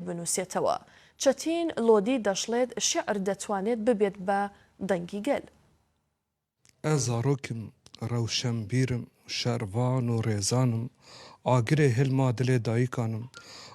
بنووسێتەوە. چەتین لۆدی دەشڵێت شێعر دەتوانێت ببێت بە دەنگی گەل. Ez zarokim, rewşenbîrim, şervan û rêzanim, agirê hilma dilê dayîkanim,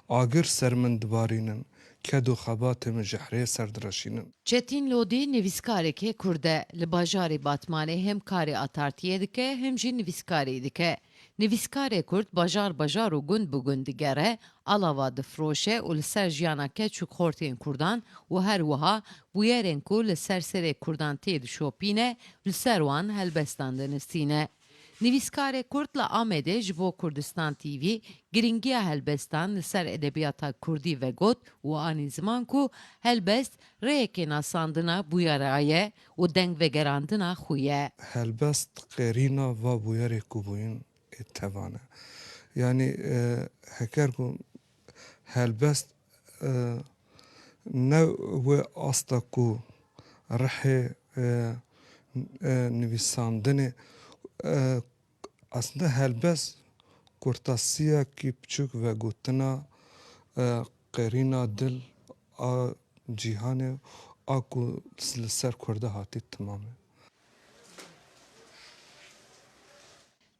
agir ser min dibarînin, ked û xebatê min ji herê serdireşînin. Çetin Lodi nivîskareke Kurd e. Li bajarê Batmanê hem karê atartiyê dike hem jî nivîskarî dike. Nivîskarê Kurd bajar û gund bi gund digere, alava difroşe û li ser jiyana keç û xortên Kurdan û her wiha bûyerên ku li ser serê Kurdan tê dişopîne, li ser wan helbestan dinistîne. Nivîskarê Kurd li Amedê ji bo Kurdistan TV giringiya helbestan li ser edebiyata Kurdî vegot û anî ziman ku helbest rêyekê nasandina bûyera ye û dengvegerandina xwe ye. Helbest qêrîna va bûyerê ku bûyîn ê tevan e. Yani heker ku helbest ne wê asta ku rihê nivîsandinê aslında helbest kurtasiyekî biçûk vegotina qêrîna dil a cîhanê a ku li ser Kurda hatî timamê.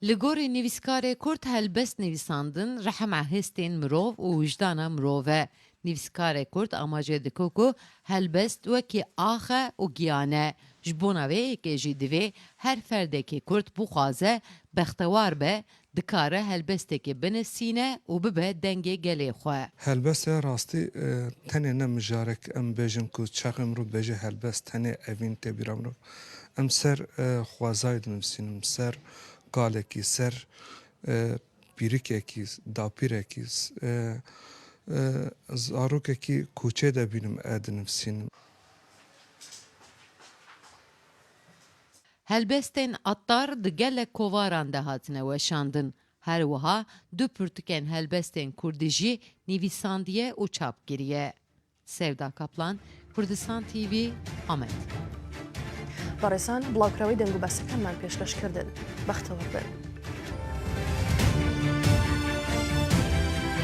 Li gorî nivîskarê Kurd helbest nivîsandin rehema hestên mirov û wijdana mirov e. Nivîskarê Kurd amacê dike ku helbest wekî axe û giyan e. Ji bona vê yekê jî divê her ferdekê Kurd bixwaze bextewar be, dikare helbestekê binivîne û bibe dengê gelê xwe. Helbest ya rastî tenê ne mijarek em bêjin ku çaxê mirov bêje helbest tenê evîn tê bîra mirov. Em ser xwezayê dinivîsînin, ser galekî, ser pîrikekî, dapîrekî, zarokekî kûçê de bînim e dinivîsînim. Helbestên attar di gelek kovaran de hatine weşandin. Her wiha du pirtûkên helbestên Kurdî jî nivîsandiye û çapgiriye. Sevda Kaplan, Kurdistan TV, Amed. بەڕێزان بڵاوکراوەی دەنگ و باسەکانمان پێشکەشکردن. بەختەوە بن.